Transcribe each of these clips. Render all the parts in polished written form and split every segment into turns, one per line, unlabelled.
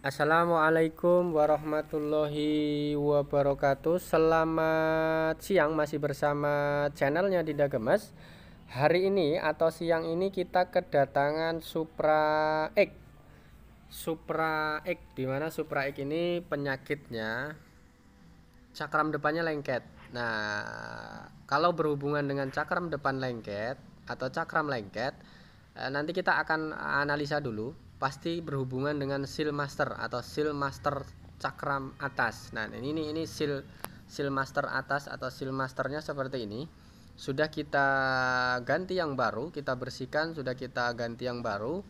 Assalamualaikum warahmatullahi wabarakatuh. Selamat siang, masih bersama channelnya Dinda Gemes. Hari ini atau siang ini kita kedatangan Supra X. Supra X, dimana Supra X ini penyakitnya cakram depannya lengket. Nah, kalau berhubungan dengan cakram depan lengket atau cakram lengket, nanti kita akan analisa dulu. Pasti berhubungan dengan seal master atau seal master cakram atas. Nah, ini seal master atas atau seal masternya seperti ini. Sudah kita ganti yang baru, kita bersihkan, sudah kita ganti yang baru.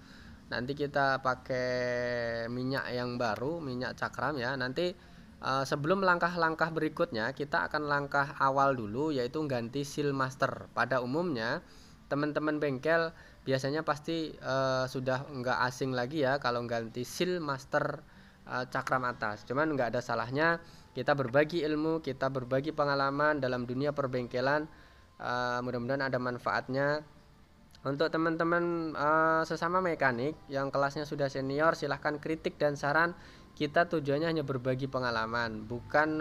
Nanti kita pakai minyak yang baru, minyak cakram ya. Nanti sebelum langkah-langkah berikutnya, kita akan langkah awal dulu, yaitu ganti seal master. Pada umumnya teman-teman bengkel biasanya pasti sudah nggak asing lagi ya kalau ganti seal master cakram atas. Cuman nggak ada salahnya kita berbagi ilmu, kita berbagi pengalaman dalam dunia perbengkelan. Mudah-mudahan ada manfaatnya untuk teman-teman sesama mekanik yang kelasnya sudah senior. Silahkan kritik dan saran. Kita tujuannya hanya berbagi pengalaman, bukan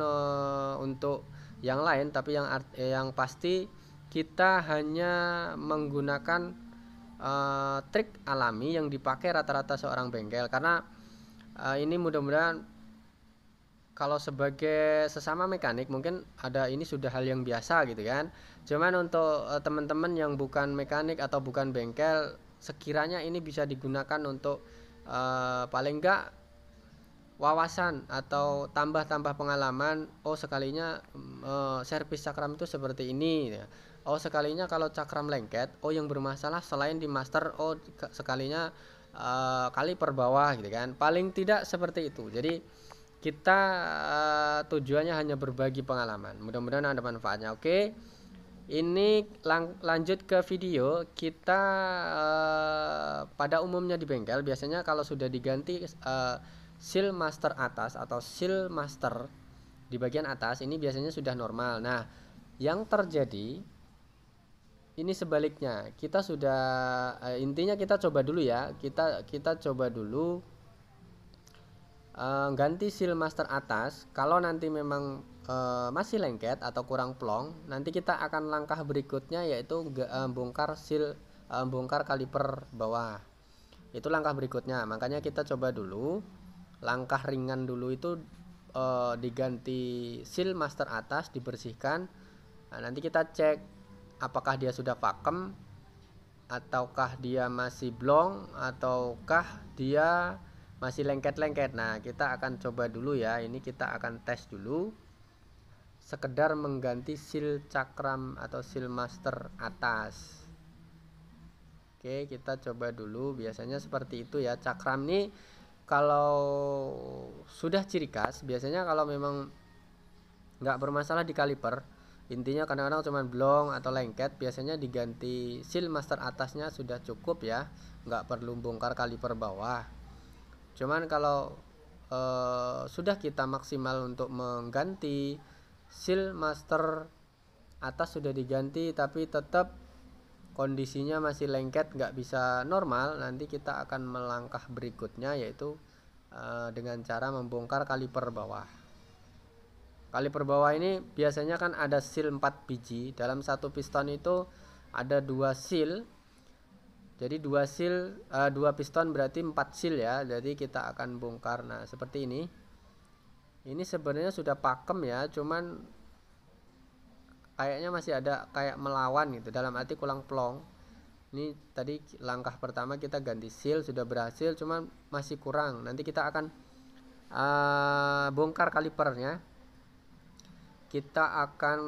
untuk yang lain, tapi yang pasti kita hanya menggunakan trik alami yang dipakai rata-rata seorang bengkel. Karena ini mudah-mudahan kalau sebagai sesama mekanik mungkin ada, ini sudah hal yang biasa gitu kan. Cuman untuk teman-teman yang bukan mekanik atau bukan bengkel, sekiranya ini bisa digunakan untuk paling enggak wawasan atau tambah-tambah pengalaman. Oh, sekalinya servis cakram itu seperti ini ya. Oh, sekalinya kalau cakram lengket, oh yang bermasalah selain di master, oh sekalinya kaliper bawah gitu kan. Paling tidak seperti itu. Jadi kita tujuannya hanya berbagi pengalaman. Mudah-mudahan ada manfaatnya. Oke. Ini lanjut ke video. Kita pada umumnya di bengkel biasanya kalau sudah diganti seal master atas atau seal master di bagian atas, ini biasanya sudah normal. Nah, yang terjadi ini sebaliknya. Kita sudah intinya kita coba dulu ya. Kita coba dulu ganti seal master atas. Kalau nanti memang masih lengket atau kurang plong, nanti kita akan langkah berikutnya yaitu bongkar kaliper bawah. Itu langkah berikutnya. Makanya kita coba dulu langkah ringan dulu itu, diganti seal master atas, dibersihkan. Nah, nanti kita cek apakah dia sudah pakem, ataukah dia masih blong, ataukah dia masih lengket-lengket. Nah, kita akan coba dulu ya. Ini kita akan tes dulu sekedar mengganti seal cakram atau seal master atas. Oke, kita coba dulu. Biasanya seperti itu ya. Cakram nih kalau sudah ciri khas, biasanya kalau memang nggak bermasalah di kaliper, intinya kadang-kadang cuma blong atau lengket, biasanya diganti seal master atasnya sudah cukup ya, nggak perlu bongkar kaliper bawah. Cuman kalau sudah kita maksimal untuk mengganti seal master atas, sudah diganti tapi tetap kondisinya masih lengket, nggak bisa normal, nanti kita akan melangkah berikutnya yaitu dengan cara membongkar kaliper bawah. Kaliper bawah ini biasanya kan ada seal 4 biji. Dalam satu piston itu ada 2 seal. Jadi 2 piston berarti 4 seal ya. Jadi kita akan bongkar. Nah, seperti ini. Ini sebenarnya sudah pakem ya, cuman kayaknya masih ada kayak melawan gitu, dalam arti kurang plong. Ini tadi langkah pertama kita ganti seal sudah berhasil, cuman masih kurang. Nanti kita akan bongkar kalipernya. Kita akan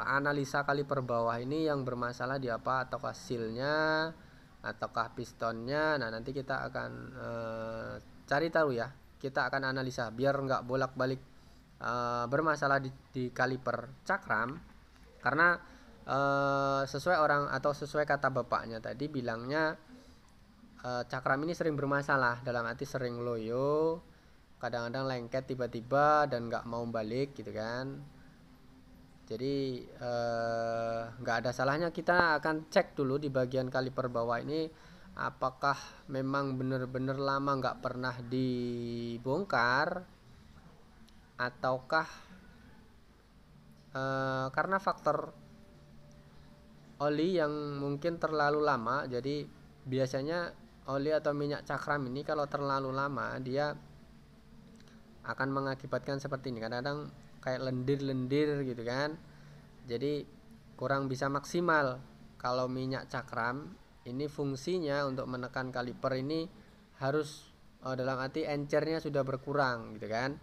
analisa kaliper bawah ini yang bermasalah di apa, ataukah sealnya ataukah pistonnya. Nah, nanti kita akan cari tahu ya. Kita akan analisa biar nggak bolak-balik bermasalah di kaliper cakram. Karena sesuai orang atau sesuai kata bapaknya tadi, bilangnya cakram ini sering bermasalah, dalam arti sering loyo, kadang-kadang lengket tiba-tiba dan nggak mau balik gitu kan. Jadi nggak ada salahnya kita akan cek dulu di bagian kaliper bawah ini apakah memang benar-benar lama nggak pernah dibongkar, ataukah karena faktor oli yang mungkin terlalu lama. Jadi biasanya oli atau minyak cakram ini kalau terlalu lama dia akan mengakibatkan seperti ini, kadang-kadang kayak lendir-lendir gitu kan, jadi kurang bisa maksimal. Kalau minyak cakram ini fungsinya untuk menekan kaliper ini harus dalam arti encernya sudah berkurang gitu kan.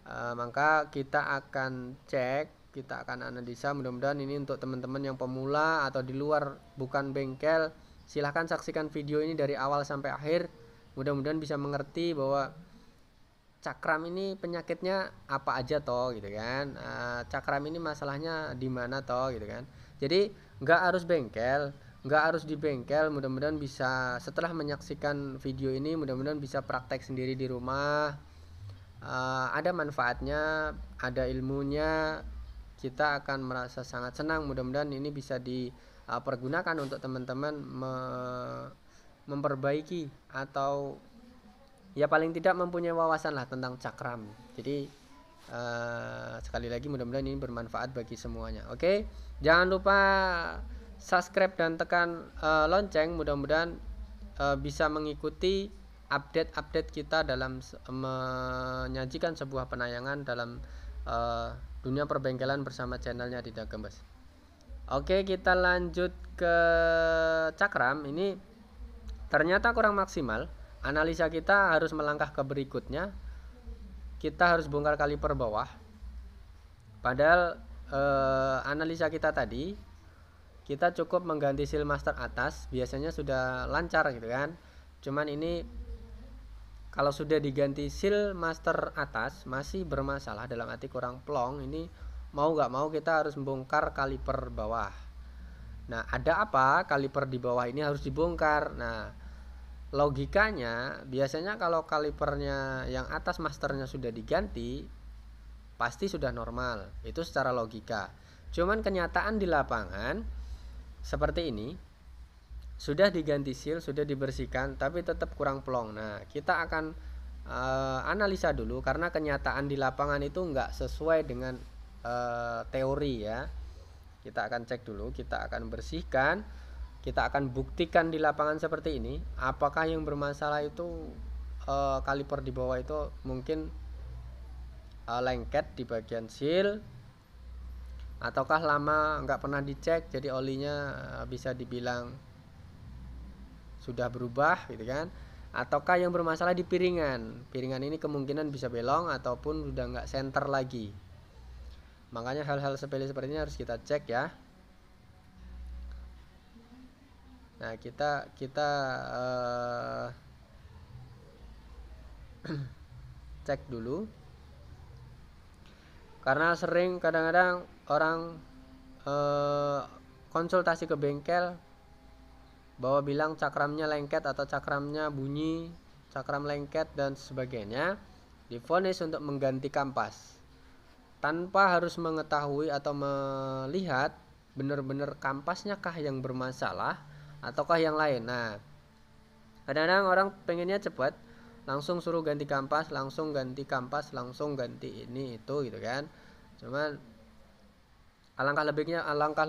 Maka kita akan cek, kita akan analisa. Mudah-mudahan ini untuk teman-teman yang pemula atau di luar bukan bengkel, silahkan saksikan video ini dari awal sampai akhir. Mudah-mudahan bisa mengerti bahwa cakram ini penyakitnya apa aja toh gitu kan. Cakram ini masalahnya di mana toh gitu kan. Jadi nggak harus bengkel, nggak harus di bengkel. Mudah-mudahan bisa, setelah menyaksikan video ini, mudah-mudahan bisa praktek sendiri di rumah. Ada manfaatnya, ada ilmunya, kita akan merasa sangat senang. Mudah-mudahan ini bisa dipergunakan untuk teman-teman memperbaiki atau ya paling tidak mempunyai wawasan lah tentang cakram. Jadi sekali lagi mudah-mudahan ini bermanfaat bagi semuanya. Oke, jangan lupa subscribe dan tekan lonceng. Mudah-mudahan bisa mengikuti update-update kita dalam menyajikan sebuah penayangan dalam dunia perbengkelan bersama channelnya Didak Gembes. Oke, kita lanjut ke cakram. Ini ternyata kurang maksimal. Analisa kita harus melangkah ke berikutnya. Kita harus bongkar kaliper bawah. Padahal analisa kita tadi, kita cukup mengganti seal master atas, biasanya sudah lancar gitu kan. Cuman ini kalau sudah diganti seal master atas masih bermasalah, dalam arti kurang plong. Ini mau nggak mau kita harus membongkar kaliper bawah. Nah, ada apa? Kaliper di bawah ini harus dibongkar. Nah, logikanya biasanya kalau kalipernya yang atas masternya sudah diganti pasti sudah normal, itu secara logika. Cuman kenyataan di lapangan seperti ini, sudah diganti seal, sudah dibersihkan, tapi tetap kurang plong. Nah, kita akan analisa dulu, karena kenyataan di lapangan itu nggak sesuai dengan teori ya. Kita akan cek dulu, kita akan bersihkan, kita akan buktikan di lapangan seperti ini, apakah yang bermasalah itu kaliper di bawah itu mungkin lengket di bagian seal, ataukah lama nggak pernah dicek, jadi olinya bisa dibilang sudah berubah gitu kan, ataukah yang bermasalah di piringan. Piringan ini kemungkinan bisa belong ataupun sudah nggak center lagi. Makanya hal-hal sepele seperti ini harus kita cek ya. Nah, kita cek dulu, karena sering kadang-kadang orang konsultasi ke bengkel bahwa bilang cakramnya lengket atau cakramnya bunyi, cakram lengket dan sebagainya, divonis untuk mengganti kampas tanpa harus mengetahui atau melihat benar-benar kampasnya kah yang bermasalah ataukah yang lain. Nah, kadang-kadang orang pengennya cepat, langsung suruh ganti kampas, langsung ganti kampas, langsung ganti ini itu gitu kan. Cuman alangkah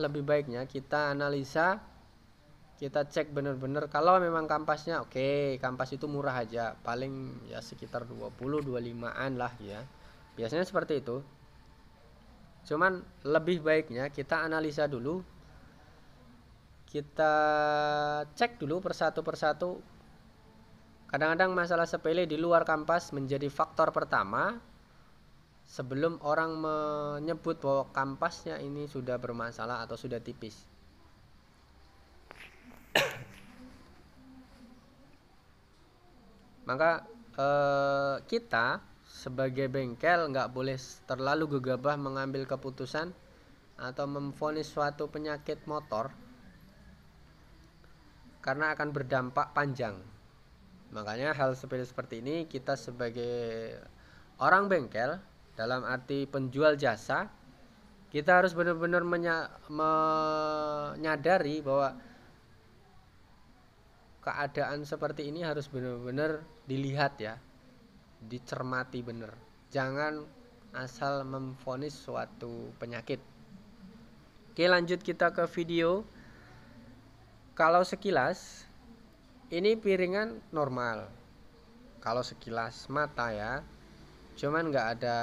lebih baiknya kita analisa, kita cek benar-benar. Kalau memang kampasnya oke, kampas itu murah aja, paling ya sekitar 20-25an lah ya, biasanya seperti itu. Cuman lebih baiknya kita analisa dulu, kita cek dulu persatu. Kadang-kadang masalah sepele di luar kampas menjadi faktor pertama sebelum orang menyebut bahwa kampasnya ini sudah bermasalah atau sudah tipis. Maka kita sebagai bengkel nggak boleh terlalu gegabah mengambil keputusan atau memvonis suatu penyakit motor, karena akan berdampak panjang. Makanya hal sepele seperti ini kita sebagai orang bengkel, dalam arti penjual jasa, kita harus benar-benar menyadari bahwa keadaan seperti ini harus benar-benar dilihat ya, dicermati benar. Jangan asal memvonis suatu penyakit. Oke, lanjut kita ke video. Kalau sekilas ini piringan normal, kalau sekilas mata ya, cuman nggak ada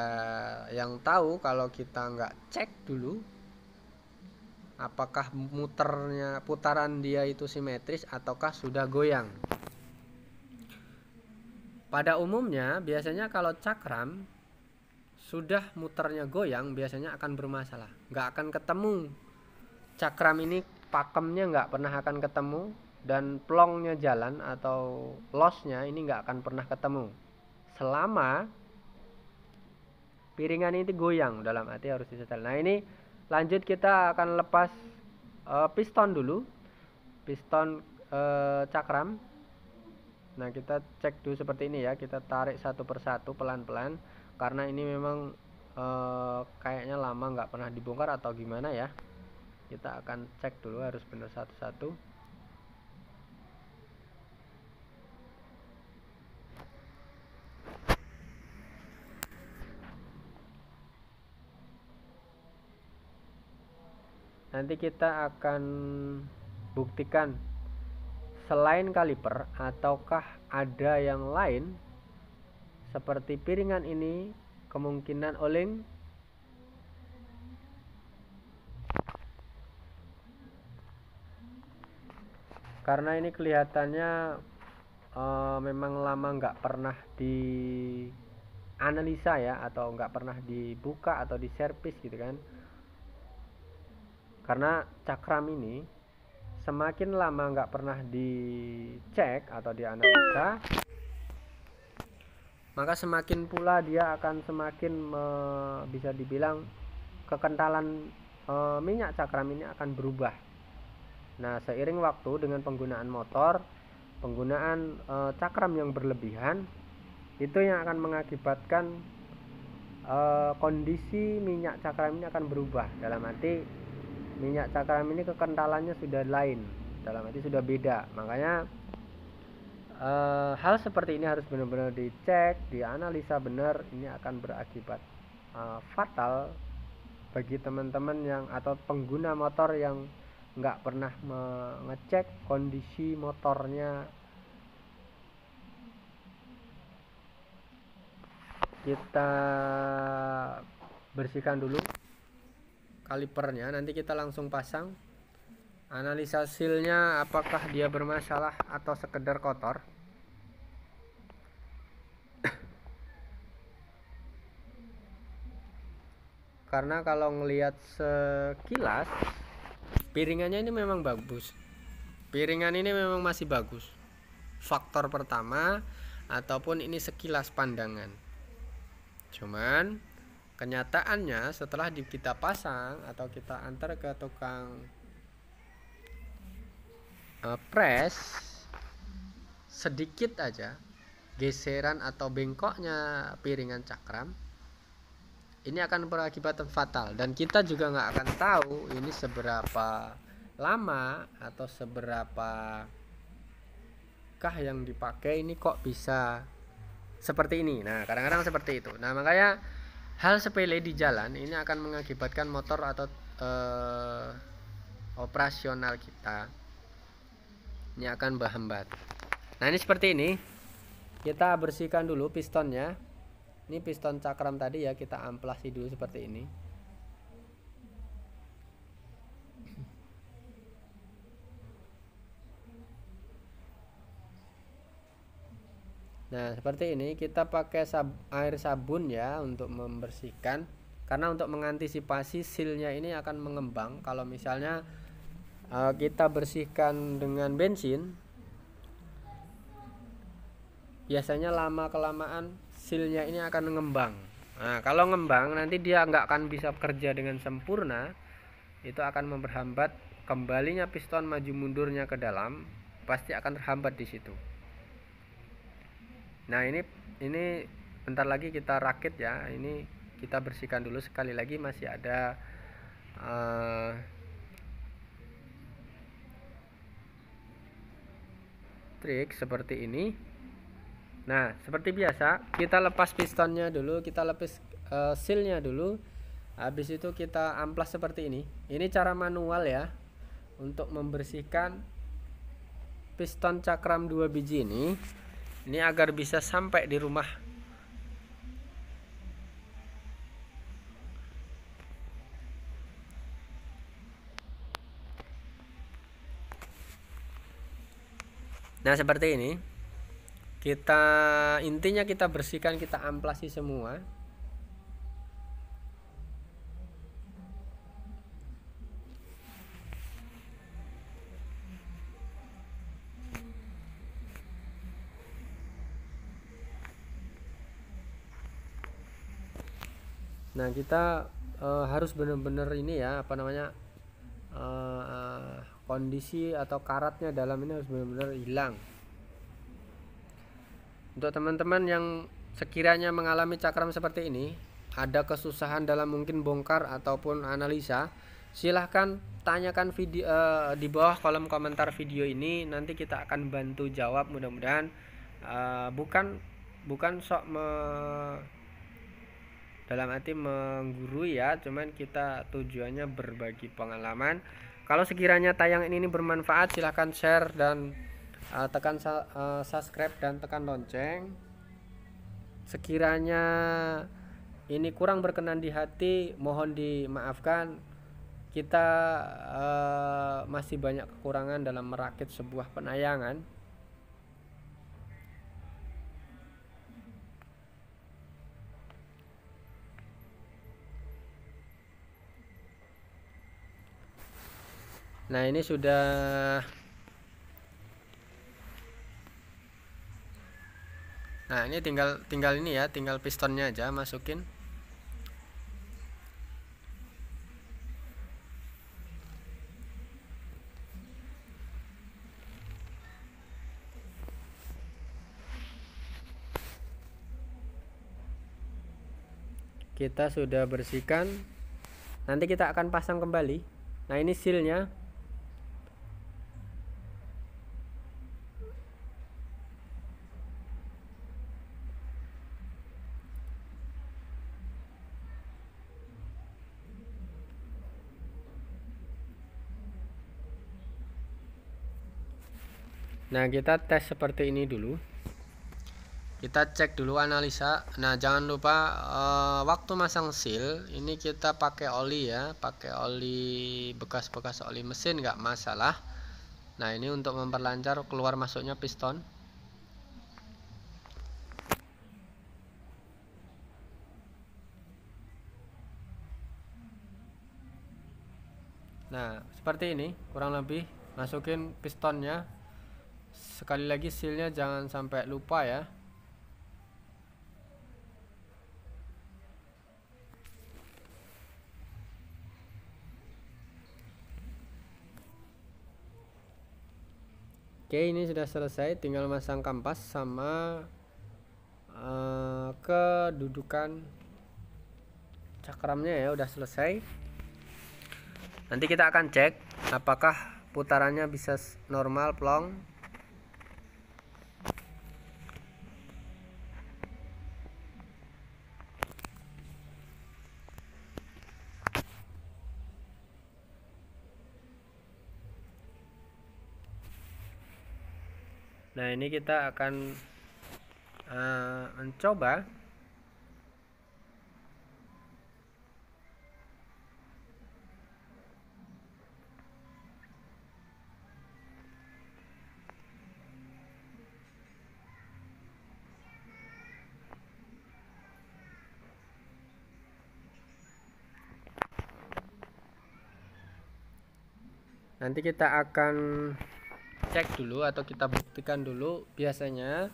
yang tahu kalau kita nggak cek dulu apakah putaran dia itu simetris ataukah sudah goyang. Pada umumnya biasanya kalau cakram sudah muternya goyang biasanya akan bermasalah, nggak akan ketemu. Cakram ini pakemnya nggak pernah akan ketemu, dan plongnya jalan atau losnya ini nggak akan pernah ketemu selama piringan ini goyang, dalam arti harus disetel. Nah ini lanjut kita akan lepas piston dulu, piston cakram. Nah kita cek dulu seperti ini ya, kita tarik satu persatu pelan-pelan karena ini memang kayaknya lama nggak pernah dibongkar atau gimana ya. Kita akan cek dulu harus benar satu-satu. Nanti kita akan buktikan selain kaliper ataukah ada yang lain seperti piringan ini kemungkinan oleng. Karena ini kelihatannya memang lama nggak pernah dianalisa ya, atau nggak pernah dibuka atau diservis gitu kan. Karena cakram ini semakin lama nggak pernah dicek atau dianalisa, maka semakin pula dia akan semakin bisa dibilang kekentalan minyak cakram ini akan berubah. Nah seiring waktu dengan penggunaan motor, penggunaan cakram yang berlebihan, itu yang akan mengakibatkan kondisi minyak cakram ini akan berubah. Dalam arti minyak cakram ini kekentalannya sudah lain, dalam arti sudah beda. Makanya hal seperti ini harus benar-benar dicek, dianalisa benar. Ini akan berakibat fatal bagi teman-teman yang atau pengguna motor yang nggak pernah mengecek kondisi motornya. Kita bersihkan dulu kalipernya, nanti kita langsung pasang. Analisa sealnya apakah dia bermasalah atau sekedar kotor. Karena kalau ngelihat sekilas piringannya ini memang bagus, piringan ini memang masih bagus. Faktor pertama ataupun ini sekilas pandangan. Cuman kenyataannya setelah kita pasang atau kita antar ke tukang press, sedikit aja geseran atau bengkoknya piringan cakram ini akan berakibat fatal, dan kita juga nggak akan tahu ini seberapa lama atau seberapa kah yang dipakai ini kok bisa seperti ini. Nah kadang-kadang seperti itu. Nah makanya hal sepele di jalan ini akan mengakibatkan motor atau operasional kita ini akan berhambat. Nah ini seperti ini, kita bersihkan dulu pistonnya. Ini piston cakram tadi ya, kita amplasi dulu seperti ini. Nah seperti ini, kita pakai air sabun ya untuk membersihkan, karena untuk mengantisipasi sealnya ini akan mengembang. Kalau misalnya kita bersihkan dengan bensin, biasanya lama kelamaan sealnya ini akan mengembang. Nah kalau ngembang nanti dia nggak akan bisa kerja dengan sempurna, itu akan memperhambat kembalinya piston maju mundurnya ke dalam, pasti akan terhambat di situ. Nah ini bentar lagi kita rakit ya. Ini kita bersihkan dulu sekali lagi, masih ada trik seperti ini. Nah, seperti biasa kita lepas pistonnya dulu, kita lepas sealnya dulu. Habis itu kita amplas seperti ini. Ini cara manual ya, untuk membersihkan piston cakram 2 biji ini agar bisa sampai di rumah. Nah, seperti ini. Intinya kita bersihkan, kita amplasi semua. Nah, kita harus benar-benar ini ya, apa namanya, kondisi atau karatnya dalam ini harus benar-benar hilang. Untuk teman-teman yang sekiranya mengalami cakram seperti ini, ada kesusahan dalam mungkin bongkar ataupun analisa, silahkan tanyakan video di bawah kolom komentar video ini. Nanti kita akan bantu jawab. Mudah-mudahan bukan sok dalam arti menggurui ya, cuman kita tujuannya berbagi pengalaman. Kalau sekiranya tayangan ini bermanfaat, silahkan share dan tekan subscribe dan tekan lonceng. Sekiranya ini kurang berkenan di hati, mohon dimaafkan. Kita masih banyak kekurangan dalam merakit sebuah penayangan. Nah, ini sudah. Nah, ini tinggal ini ya, tinggal pistonnya aja masukin. Kita sudah bersihkan. Nanti kita akan pasang kembali. Nah, ini sealnya. Nah, kita tes seperti ini dulu. Kita cek dulu analisa. Nah, jangan lupa waktu masang seal ini kita pakai oli ya, pakai oli bekas-bekas oli mesin, nggak masalah. Nah, ini untuk memperlancar keluar masuknya piston. Nah, seperti ini kurang lebih. Masukin pistonnya. Sekali lagi sealnya jangan sampai lupa ya. Oke, ini sudah selesai, tinggal masang kampas sama kedudukan cakramnya ya udah selesai. Nanti kita akan cek apakah putarannya bisa normal plong. Nah, ini kita akan mencoba. Nanti kita akan cek dulu atau kita buktikan dulu. Biasanya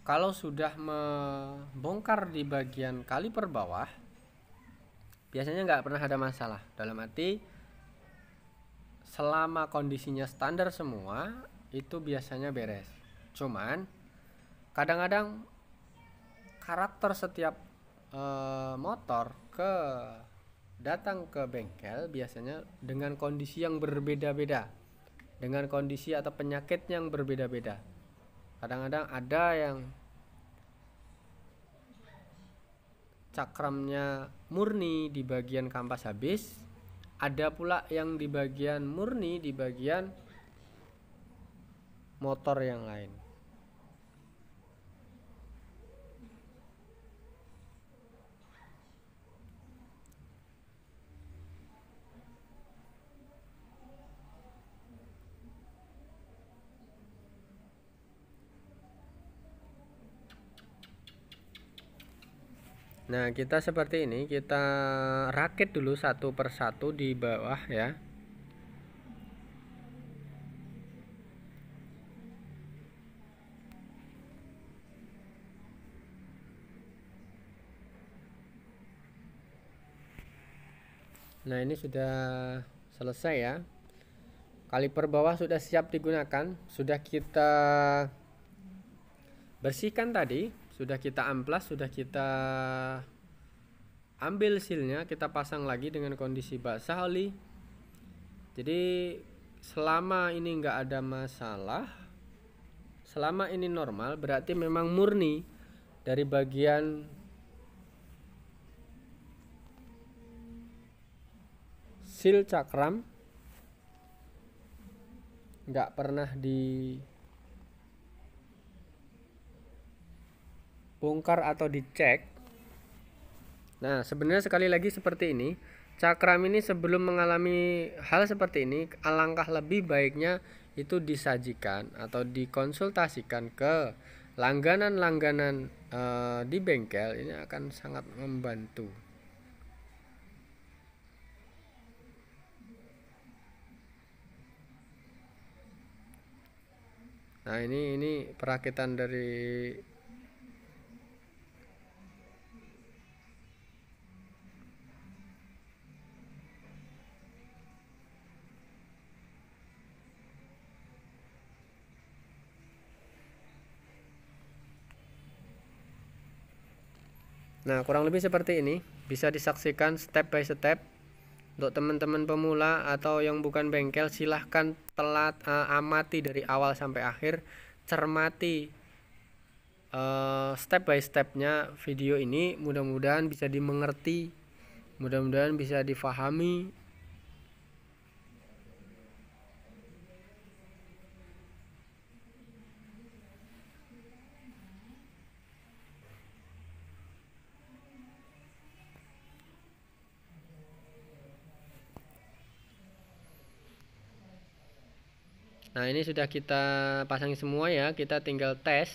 kalau sudah membongkar di bagian kaliper bawah, biasanya nggak pernah ada masalah. Dalam arti selama kondisinya standar semua, itu biasanya beres. Cuman kadang-kadang karakter setiap motor datang ke bengkel biasanya dengan kondisi yang berbeda-beda. dengan kondisi atau penyakit yang berbeda-beda. Kadang-kadang ada yang cakramnya murni di bagian kampas habis, ada pula yang di bagian murni di bagian motor yang lain. Nah, kita seperti ini, kita rakit dulu satu persatu di bawah ya. Nah, ini sudah selesai ya. Kaliper bawah sudah siap digunakan, sudah kita bersihkan tadi, sudah kita amplas, sudah kita ambil sealnya, kita pasang lagi dengan kondisi basah oli. Jadi selama ini nggak ada masalah, selama ini normal, berarti memang murni dari bagian seal cakram, nggak pernah dibongkar atau dicek. Nah, sebenarnya sekali lagi seperti ini, cakram ini sebelum mengalami hal seperti ini, alangkah lebih baiknya itu disajikan atau dikonsultasikan ke langganan-langganan di bengkel. Ini akan sangat membantu. Nah, ini perakitan dari Nah, kurang lebih seperti ini, bisa disaksikan step by step. Untuk teman-teman pemula atau yang bukan bengkel, silahkan amati dari awal sampai akhir, cermati step by stepnya video ini. Mudah-mudahan bisa dimengerti, mudah-mudahan bisa difahami. Nah, ini sudah kita pasang semua ya, kita tinggal tes.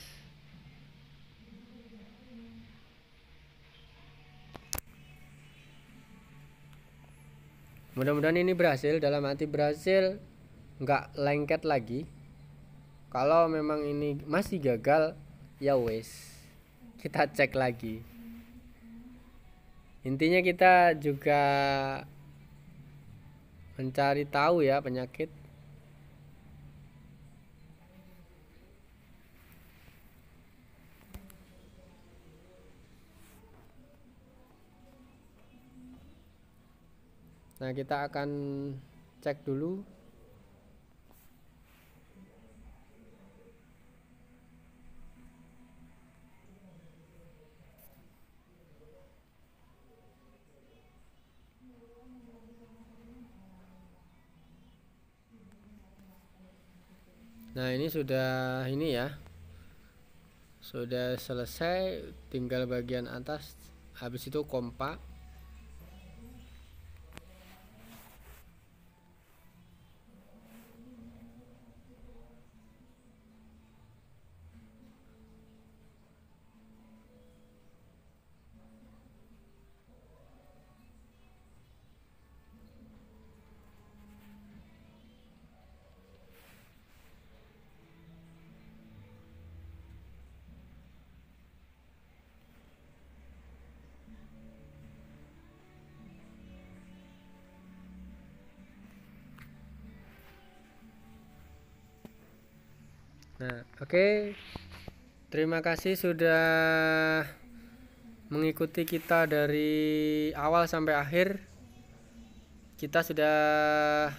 Mudah-mudahan ini berhasil, dalam arti berhasil, nggak lengket lagi. Kalau memang ini masih gagal, ya wes, kita cek lagi. Intinya kita juga mencari tahu ya penyakit. Nah, kita akan cek dulu. Nah, ini sudah ini ya. Sudah selesai, tinggal bagian atas. Habis itu kompak. Nah, oke. Terima kasih sudah mengikuti kita dari awal sampai akhir. Kita sudah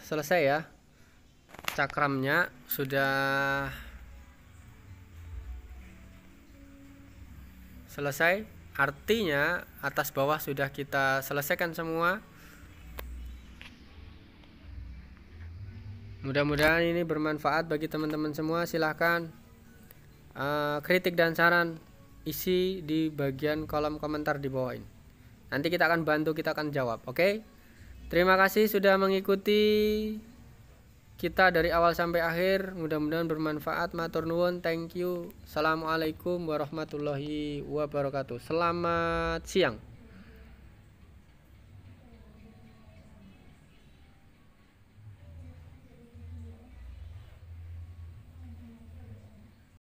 selesai ya. cakramnya sudah selesai, artinya atas bawah sudah kita selesaikan semua. Mudah-mudahan ini bermanfaat bagi teman-teman semua. Silahkan kritik dan saran isi di bagian kolom komentar di bawah ini. Nanti kita akan bantu, kita akan jawab. Oke? Terima kasih sudah mengikuti kita dari awal sampai akhir. Mudah-mudahan bermanfaat. Matur nuwun, thank you. Assalamualaikum warahmatullahi wabarakatuh. Selamat siang.